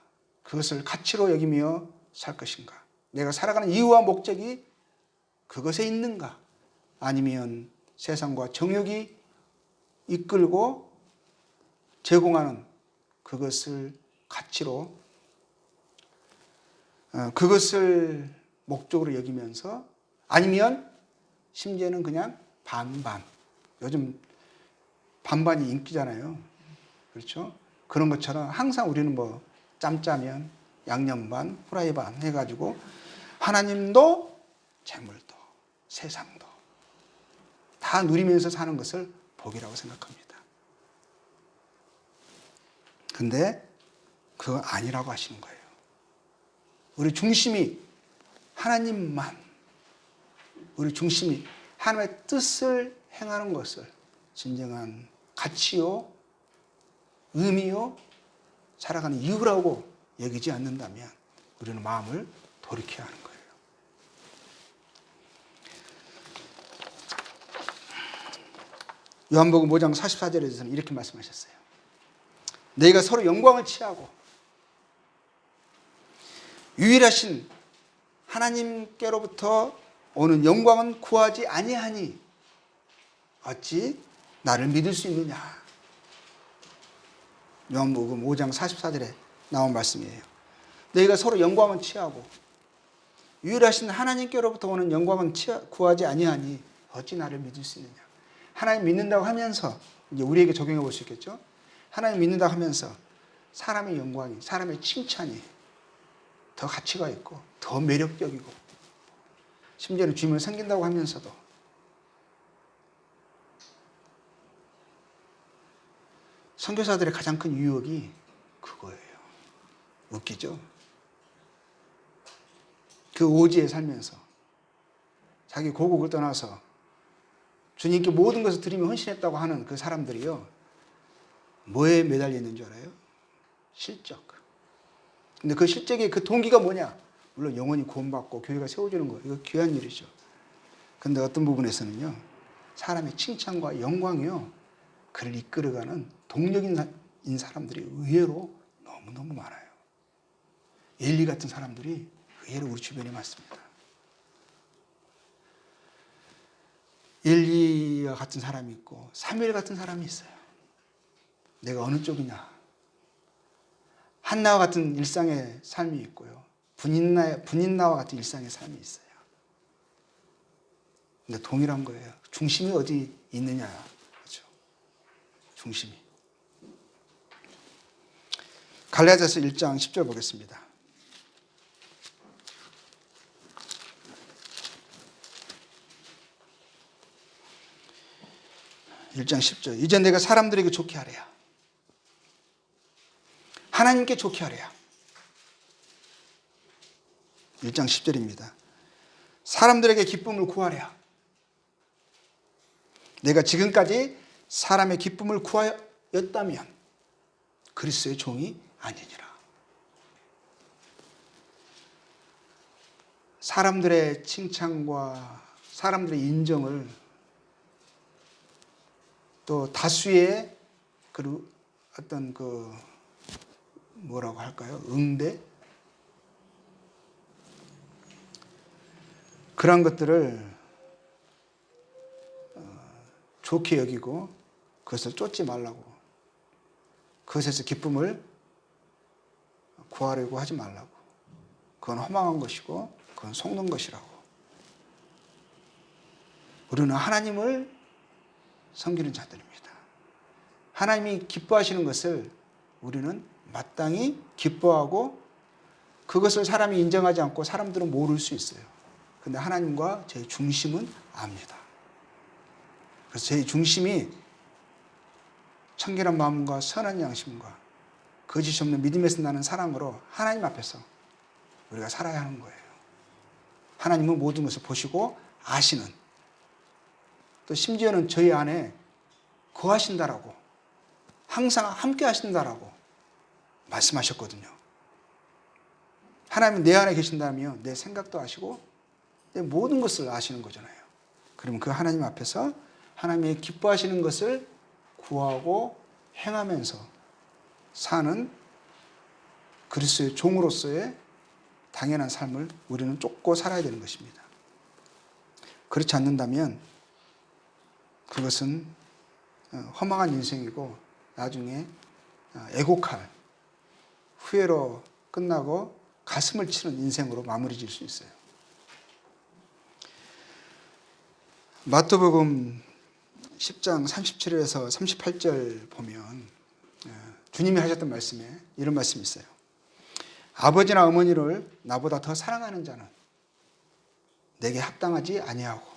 그것을 가치로 여기며 살 것인가? 내가 살아가는 이유와 목적이 그것에 있는가? 아니면 세상과 정욕이 이끌고 제공하는 그것을 가치로, 그것을 목적으로 여기면서, 아니면 심지어는 그냥 반반. 요즘 반반이 인기잖아요. 그렇죠? 그런 것처럼 항상 우리는 뭐 짬짜면 양념 반, 후라이 반 해가지고 하나님도 재물도 세상도 다 누리면서 사는 것을 복이라고 생각합니다. 근데 그거 아니라고 하시는 거예요. 우리 중심이 하나님만, 우리 중심이 하나님의 뜻을 행하는 것을 진정한 가치요, 의미요, 살아가는 이유라고 여기지 않는다면 우리는 마음을 돌이켜야 하는 거예요. 요한복음 5장 44절에서는 이렇게 말씀하셨어요. 너희가 서로 영광을 취하고 유일하신 하나님께로부터 오는 영광은 구하지 아니하니 어찌 나를 믿을 수 있느냐. 요한복음 5장 44절에 나온 말씀이에요. 너희가 서로 영광을 취하고 유일하신 하나님께로부터 오는 영광은 구하지 아니하니 어찌 나를 믿을 수 있느냐. 하나님 믿는다고 하면서 이제 우리에게 적용해 볼 수 있겠죠. 하나님 믿는다고 하면서 사람의 영광이, 사람의 칭찬이 더 가치가 있고 더 매력적이고 심지어는 주님을 섬긴다고 하면서도 선교사들의 가장 큰 유혹이 그거예요. 웃기죠? 그 오지에 살면서 자기 고국을 떠나서 주님께 모든 것을 드리며 헌신했다고 하는 그 사람들이요, 뭐에 매달려 있는 줄 알아요? 실적. 근데 그 실적의 그 동기가 뭐냐? 물론 영혼이 구원받고 교회가 세워지는 거, 이거 귀한 일이죠. 근데 어떤 부분에서는요, 사람의 칭찬과 영광이요, 그를 이끌어가는 동력인 사람들이 의외로 너무너무 많아요. 엘리 같은 사람들이 의외로 우리 주변에 많습니다. 엘리와 같은 사람이 있고 사무엘 같은 사람이 있어요. 내가 어느 쪽이냐? 한나와 같은 일상의 삶이 있고요, 분인나와 같은 일상의 삶이 있어요. 근데 동일한 거예요. 중심이 어디 있느냐, 그렇죠? 중심이. 갈라디아서 1장 10절 보겠습니다. (1장 10절) 이제 내가 사람들에게 좋게 하랴. 하나님께 좋게 하랴. 1장 10절입니다. 사람들에게 기쁨을 구하랴. 내가 지금까지 사람의 기쁨을 구하였다면 그리스도의 종이 아니니라. 사람들의 칭찬과 사람들의 인정을, 또 다수의 그 어떤 그 뭐라고 할까요? 응대? 그런 것들을 좋게 여기고 그것을 쫓지 말라고, 그것에서 기쁨을 구하려고 하지 말라고. 그건 허망한 것이고 그건 속는 것이라고. 우리는 하나님을 섬기는 자들입니다. 하나님이 기뻐하시는 것을 우리는 마땅히 기뻐하고, 그것을 사람이 인정하지 않고 사람들은 모를 수 있어요. 근데 하나님과 제 중심은 압니다. 그래서 제 중심이 청결한 마음과 선한 양심과 거짓이 없는 믿음에서 나는 사랑으로 하나님 앞에서 우리가 살아야 하는 거예요. 하나님은 모든 것을 보시고 아시는, 또 심지어는 저희 안에 거하신다라고, 항상 함께 하신다라고 말씀하셨거든요. 하나님은 내 안에 계신다면 내 생각도 아시고 내 모든 것을 아시는 거잖아요. 그러면 그 하나님 앞에서 하나님의 기뻐하시는 것을 구하고 행하면서 사는 그리스도의 종으로서의 당연한 삶을 우리는 쫓고 살아야 되는 것입니다. 그렇지 않는다면 그것은 허망한 인생이고 나중에 애곡할, 후회로 끝나고 가슴을 치는 인생으로 마무리 질 수 있어요. 마태복음 10장 37절에서 38절 보면 주님이 하셨던 말씀에 이런 말씀이 있어요. 아버지나 어머니를 나보다 더 사랑하는 자는 내게 합당하지 아니하고,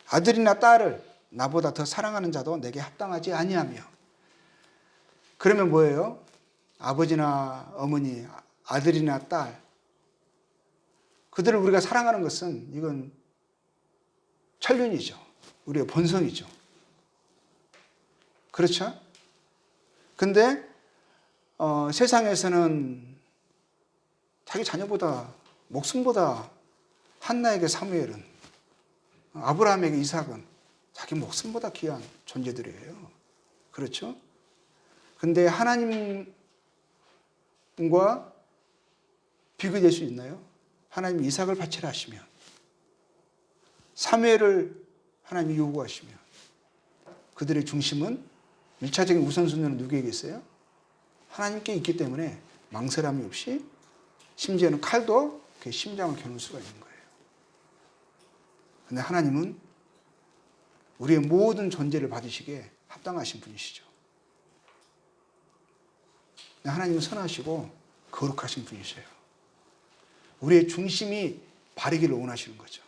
아들이나 딸을 나보다 더 사랑하는 자도 내게 합당하지 아니하며. 그러면 뭐예요? 아버지나 어머니, 아들이나 딸, 그들을 우리가 사랑하는 것은 이건 천륜이죠. 우리의 본성이죠. 그렇죠? 근데 세상에서는 자기 자녀보다, 목숨보다 한나에게 사무엘은, 아브라함에게 이삭은 자기 목숨보다 귀한 존재들이에요. 그렇죠? 근데 하나님과 비교될 수 있나요? 하나님이 이삭을 바치라 하시면, 사무엘을 하나님이 요구하시면, 그들의 중심은 1차적인 우선순위는 누구에게 있어요? 하나님께 있기 때문에 망설임이 없이, 심지어는 칼도 그 심장을 겨눌 수가 있는 거예요. 근데 하나님은 우리의 모든 존재를 받으시기에 합당하신 분이시죠. 하나님은 선하시고 거룩하신 분이세요. 우리의 중심이 바르기를 원하시는 거죠.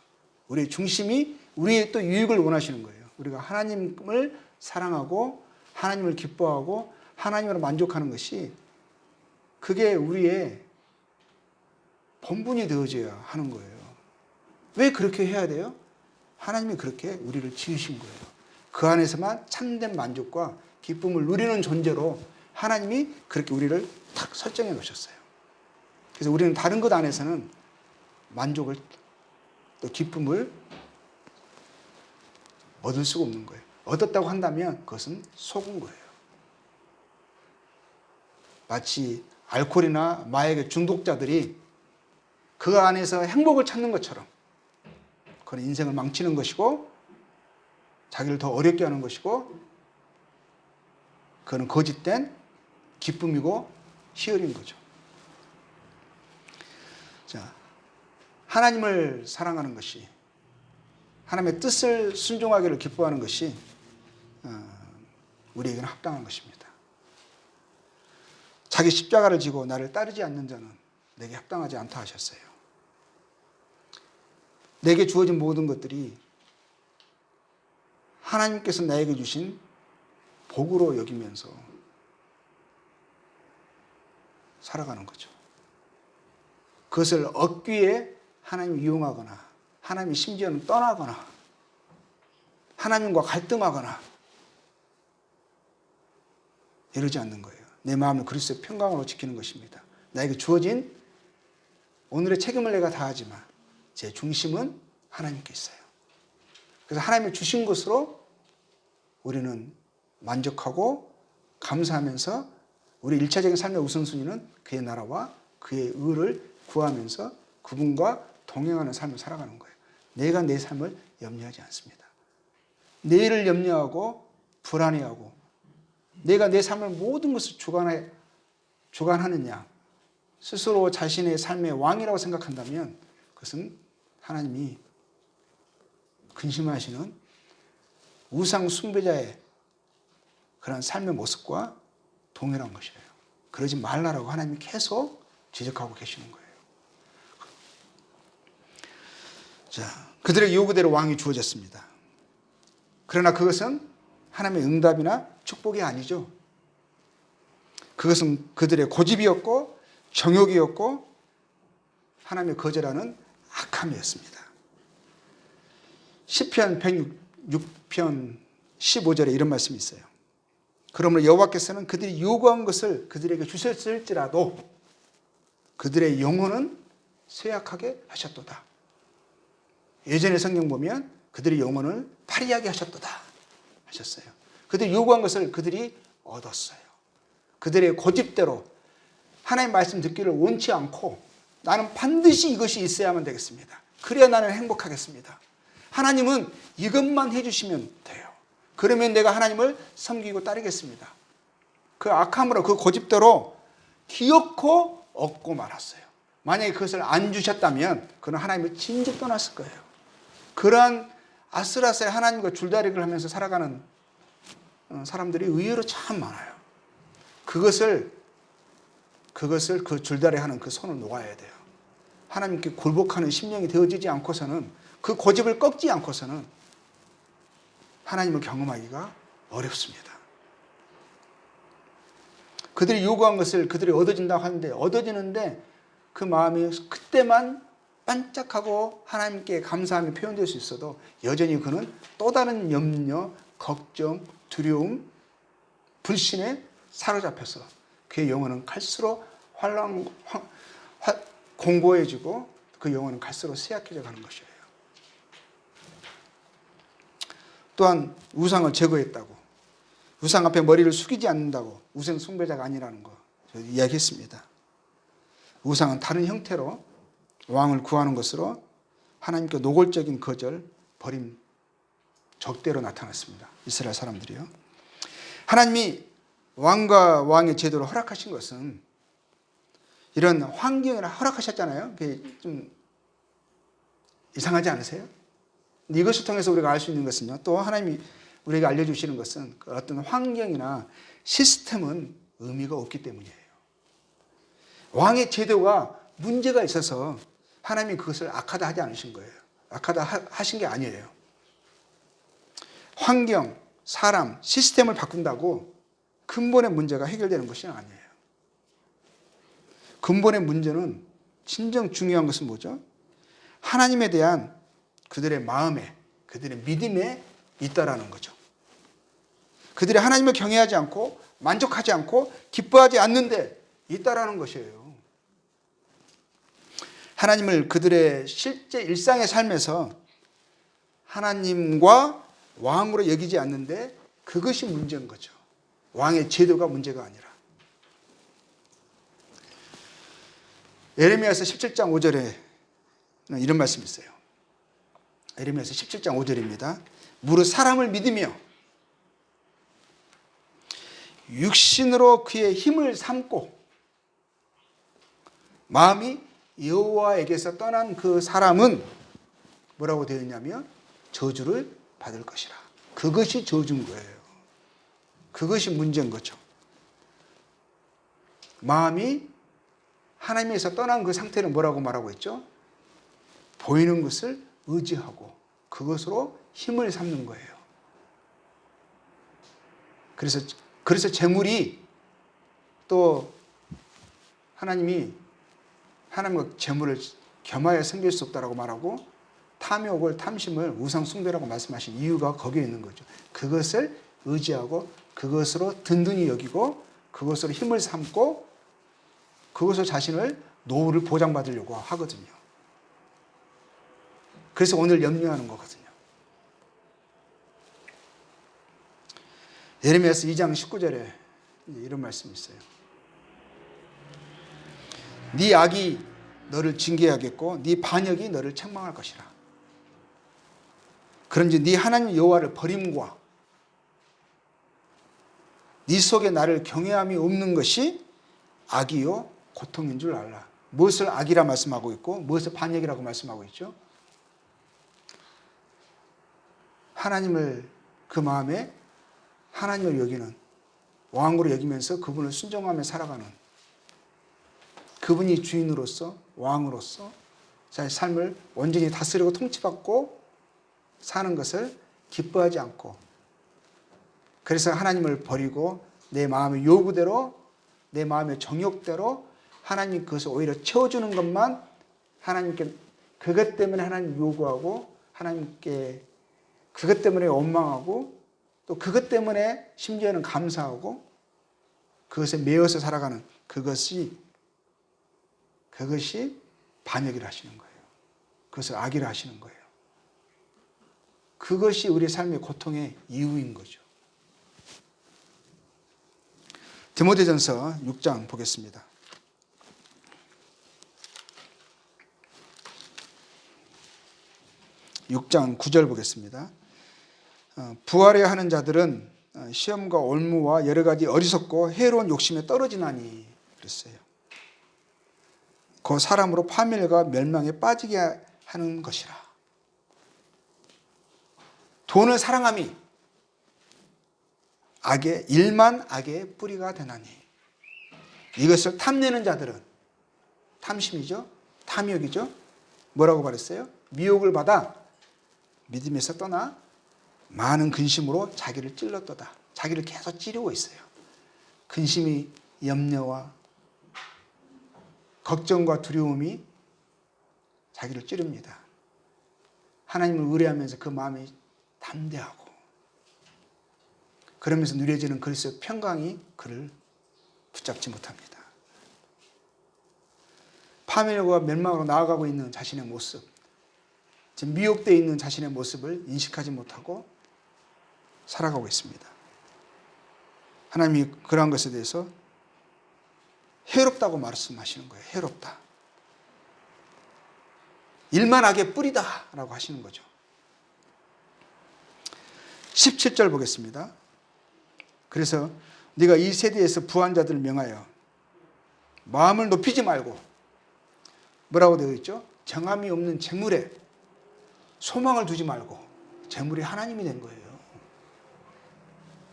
우리의 중심이 우리의 또 유익을 원하시는 거예요. 우리가 하나님을 사랑하고 하나님을 기뻐하고 하나님으로 만족하는 것이 그게 우리의 본분이 되어져야 하는 거예요. 왜 그렇게 해야 돼요? 하나님이 그렇게 우리를 지으신 거예요. 그 안에서만 참된 만족과 기쁨을 누리는 존재로 하나님이 그렇게 우리를 딱 설정해 놓으셨어요. 그래서 우리는 다른 것 안에서는 만족을 또 기쁨을 얻을 수가 없는 거예요. 얻었다고 한다면 그것은 속은 거예요. 마치 알코올이나 마약의 중독자들이 그 안에서 행복을 찾는 것처럼 그건 인생을 망치는 것이고 자기를 더 어렵게 하는 것이고 그건 거짓된 기쁨이고 희열인 거죠. 자, 하나님을 사랑하는 것이 하나님의 뜻을 순종하기를 기뻐하는 것이 우리에게는 합당한 것입니다. 자기 십자가를 지고 나를 따르지 않는 자는 내게 합당하지 않다 하셨어요. 내게 주어진 모든 것들이 하나님께서 나에게 주신 복으로 여기면서 살아가는 거죠. 그것을 얻기 위해 하나님을 이용하거나 하나님이 심지어는 떠나거나 하나님과 갈등하거나 이러지 않는 거예요. 내 마음을 그리스도의 평강으로 지키는 것입니다. 나에게 주어진 오늘의 책임을 내가 다하지만 제 중심은 하나님께 있어요. 그래서 하나님이 주신 것으로 우리는 만족하고 감사하면서 우리 일차적인 삶의 우선순위는 그의 나라와 그의 의를 구하면서 그분과 동행하는 삶을 살아가는 거예요. 내가 내 삶을 염려하지 않습니다. 내일을 염려하고 불안해하고 내가 내 삶을 모든 것을 주관하느냐 스스로 자신의 삶의 왕이라고 생각한다면 그것은 하나님이 근심하시는 우상 숭배자의 그런 삶의 모습과 동일한 것이에요. 그러지 말라라고 하나님이 계속 지적하고 계시는 거예요. 자, 그들의 요구대로 왕이 주어졌습니다. 그러나 그것은 하나님의 응답이나 축복이 아니죠. 그것은 그들의 고집이었고 정욕이었고 하나님의 거절하는 악함이었습니다. 시편 106편 15절에 이런 말씀이 있어요. 그러므로 여호와께서는 그들이 요구한 것을 그들에게 주셨을지라도 그들의 영혼은 쇠약하게 하셨도다. 예전의 성경 보면 그들의 영혼을 파리하게 하셨도다 하셨어요. 그들이 요구한 것을 그들이 얻었어요. 그들의 고집대로 하나님 말씀 듣기를 원치 않고 나는 반드시 이것이 있어야만 되겠습니다. 그래야 나는 행복하겠습니다. 하나님은 이것만 해주시면 돼요. 그러면 내가 하나님을 섬기고 따르겠습니다. 그 악함으로 그 고집대로 기어코 얻고 말았어요. 만약에 그것을 안 주셨다면 그는 하나님을 진즉 떠났을 거예요. 그러한 아슬아슬 하나님과 줄다리기를 하면서 살아가는 사람들이 의외로 참 많아요. 그것을 그 줄다리 하는 그 손을 놓아야 돼요. 하나님께 굴복하는 심령이 되어지지 않고서는 그 고집을 꺾지 않고서는 하나님을 경험하기가 어렵습니다. 그들이 요구한 것을 그들이 얻어진다고 하는데 얻어지는데 그 마음이 그때만 반짝하고 하나님께 감사함이 표현될 수 있어도 여전히 그는 또 다른 염려, 걱정, 두려움, 불신에 사로잡혀서 그의 영혼은 갈수록 공고해지고 그 영혼은 갈수록 쇠약해져 가는 것이에요. 또한 우상을 제거했다고, 우상 앞에 머리를 숙이지 않는다고 우상 숭배자가 아니라는 거 이야기했습니다. 우상은 다른 형태로 왕을 구하는 것으로 하나님께 노골적인 거절, 버림, 적대로 나타났습니다. 이스라엘 사람들이요. 하나님이 왕과 왕의 제도를 허락하신 것은 이런 환경을 허락하셨잖아요. 그게 좀 이상하지 않으세요? 이것을 통해서 우리가 알 수 있는 것은요. 또 하나님이 우리에게 알려주시는 것은 어떤 환경이나 시스템은 의미가 없기 때문이에요. 왕의 제도가 문제가 있어서 하나님이 그것을 악하다 하지 않으신 거예요. 악하다 하신 게 아니에요. 환경, 사람, 시스템을 바꾼다고 근본의 문제가 해결되는 것이 아니에요. 근본의 문제는 진정 중요한 것은 뭐죠? 하나님에 대한 그들의 마음에, 그들의 믿음에 있다라는 거죠. 그들이 하나님을 경외하지 않고 만족하지 않고 기뻐하지 않는데 있다라는 것이에요. 하나님을 그들의 실제 일상의 삶에서 하나님과 왕으로 여기지 않는데 그것이 문제인 거죠. 왕의 제도가 문제가 아니라. 예레미야서 17장 5절에 이런 말씀이 있어요. 예레미야서 17장 5절입니다. 무릇 사람을 믿으며 육신으로 그의 힘을 삼고 마음이 여호와에게서 떠난 그 사람은 뭐라고 되어 있냐면 저주를 받을 것이라. 그것이 저주인 거예요. 그것이 문제인 거죠. 마음이 하나님에서 떠난 그 상태는 뭐라고 말하고 있죠? 보이는 것을 의지하고 그것으로 힘을 삼는 거예요. 그래서 재물이 또 하나님이 하나님과 재물을 겸하여 섬길 수 없다라고 말하고 탐욕을 탐심을 우상 숭배라고 말씀하신 이유가 거기에 있는 거죠. 그것을 의지하고 그것으로 든든히 여기고 그것으로 힘을 삼고 그것으로 자신을 노후를 보장받으려고 하거든요. 그래서 오늘 염려하는 거거든요. 예레미야서 2장 19절에 이런 말씀이 있어요. 네 악이 너를 징계하겠고 네 반역이 너를 책망할 것이라. 그런지 네 하나님 여호와를 버림과 네 속에 나를 경외함이 없는 것이 악이요 고통인 줄 알라. 무엇을 악이라 말씀하고 있고 무엇을 반역이라고 말씀하고 있죠? 하나님을 그 마음에 하나님을 여기는 왕으로 여기면서 그분을 순종하며 살아가는 그분이 주인으로서 왕으로서 자기 삶을 온전히 다스리고 통치받고 사는 것을 기뻐하지 않고 그래서 하나님을 버리고 내 마음의 요구대로 내 마음의 정욕대로 하나님 그것을 오히려 채워주는 것만 하나님께 그것 때문에 하나님 요구하고 하나님께 그것 때문에 원망하고 또 그것 때문에 심지어는 감사하고 그것에 매여서 살아가는 그것이 반역이라 하시는 거예요. 그것을 악이라 하시는 거예요. 그것이 우리 삶의 고통의 이유인 거죠. 디모데전서 6장 보겠습니다. 6장 9절 보겠습니다. 부활해야 하는 자들은 시험과 올무와 여러 가지 어리석고 해로운 욕심에 떨어지나니 그랬어요. 그 사람으로 파멸과 멸망에 빠지게 하는 것이라. 돈을 사랑함이 일만 악의 뿌리가 되나니 이것을 탐내는 자들은 탐심이죠. 탐욕이죠. 뭐라고 말했어요? 미혹을 받아 믿음에서 떠나 많은 근심으로 자기를 찔렀도다. 자기를 계속 찌르고 있어요. 근심이 염려와 걱정과 두려움이 자기를 찌릅니다. 하나님을 의뢰하면서 그 마음이 담대하고 그러면서 누려지는 그리스도의 평강이 그를 붙잡지 못합니다. 파멸과 멸망으로 나아가고 있는 자신의 모습, 지금 미혹되어 있는 자신의 모습을 인식하지 못하고 살아가고 있습니다. 하나님이 그러한 것에 대해서 해롭다고 말씀하시는 거예요. 해롭다. 일만 악의 뿌리다 라고 하시는 거죠. 17절 보겠습니다. 그래서 네가 이 세대에서 부한 자들을 명하여 마음을 높이지 말고 뭐라고 되어 있죠? 정함이 없는 재물에 소망을 두지 말고 재물이 하나님이 된 거예요.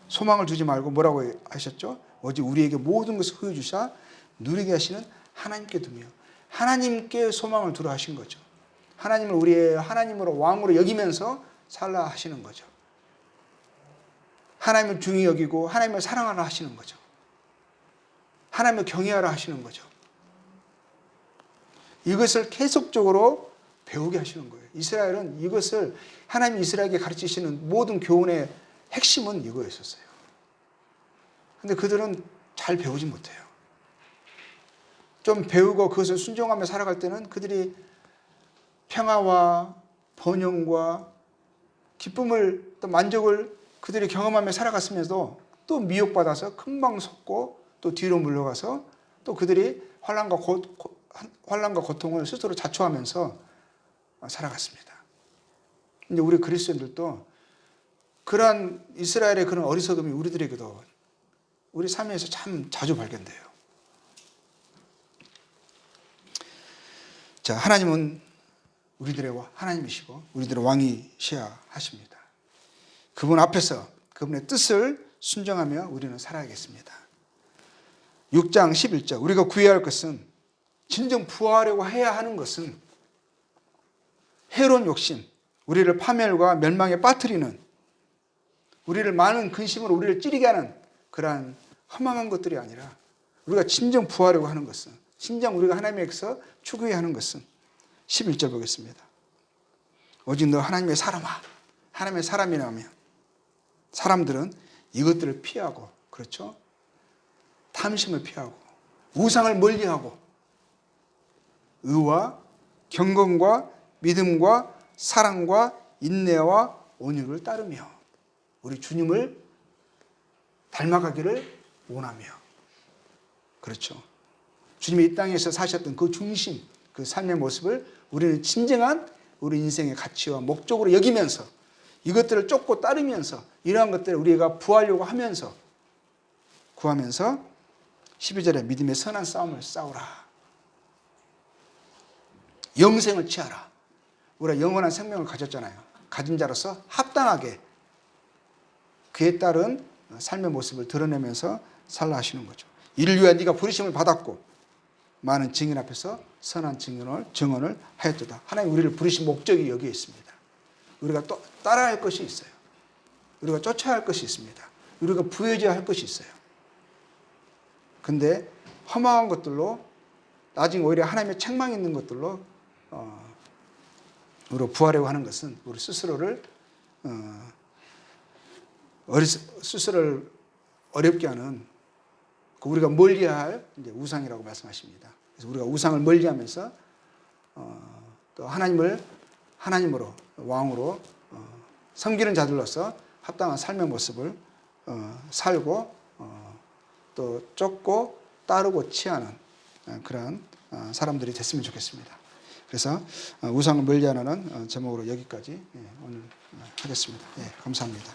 소망을 두지 말고 뭐라고 하셨죠? 오직 우리에게 모든 것을 허여 주사 누리게 하시는 하나님께 두며 하나님께 소망을 두라 하신 거죠. 하나님을 우리의 하나님으로 왕으로 여기면서 살라 하시는 거죠. 하나님을 중히 여기고 하나님을 사랑하라 하시는 거죠. 하나님을 경외하라 하시는 거죠. 이것을 계속적으로 배우게 하시는 거예요. 이스라엘은 이것을 하나님 이스라엘에게 가르치시는 모든 교훈의 핵심은 이거였었어요. 근데 그들은 잘 배우지 못해요. 좀 배우고 그것을 순종하며 살아갈 때는 그들이 평화와 번영과 기쁨을 또 만족을 그들이 경험하며 살아갔으면서도 또 미혹받아서 금방 속고 또 뒤로 물러가서 또 그들이 환난과 고통을 스스로 자초하면서 살아갔습니다. 이제 우리 그리스도인들도 그러한 이스라엘의 그런 어리석음이 우리들에게도 우리 삶에서 참 자주 발견돼요. 자, 하나님은 우리들의 하나님이시고 우리들의 왕이셔야 하십니다. 그분 앞에서 그분의 뜻을 순종하며 우리는 살아야겠습니다. 6장 11절 우리가 구해야 할 것은 진정 부하려고 해야 하는 것은 해로운 욕심, 우리를 파멸과 멸망에 빠뜨리는 우리를 많은 근심으로 우리를 찌르게 하는 그러한 허망한 것들이 아니라 우리가 진정 부하려고 하는 것은 진정 우리가 하나님에게서 추구해야 하는 것은 11절 보겠습니다. 오직 너 하나님의 사람아, 하나님의 사람이라면 사람들은 이것들을 피하고 그렇죠? 탐심을 피하고 우상을 멀리하고 의와 경건과 믿음과 사랑과 인내와 온유를 따르며 우리 주님을 닮아가기를 원하며 그렇죠. 주님이 이 땅에서 사셨던 그 중심, 그 삶의 모습을 우리는 진정한 우리 인생의 가치와 목적으로 여기면서 이것들을 쫓고 따르면서 이러한 것들을 우리가 부하려고 하면서 구하면서 12절에 믿음의 선한 싸움을 싸우라. 영생을 취하라. 우리가 영원한 생명을 가졌잖아요. 가진 자로서 합당하게 그에 따른 삶의 모습을 드러내면서 살라 하시는 거죠. 이를 위하여 네가 부르심을 받았고 많은 증인 앞에서 선한 증언을 하였도다. 하나님 우리를 부르신 목적이 여기에 있습니다. 우리가 또 따라야 할 것이 있어요. 우리가 쫓아야 할 것이 있습니다. 우리가 부여져야 할 것이 있어요. 근데 허망한 것들로 나중에 오히려 하나님의 책망 있는 것들로 우리가 부하려고 하는 것은 우리 스스로를 어렵게 하는 우리가 멀리해야 할 이제 우상이라고 말씀하십니다. 그래서 우리가 우상을 멀리하면서 또 하나님으로 왕으로 섬기는 자들로서 합당한 삶의 모습을 살고 또 쫓고 따르고 취하는 그런 사람들이 됐으면 좋겠습니다. 그래서 우상을 멀리하는 제목으로 여기까지 오늘 하겠습니다. 감사합니다.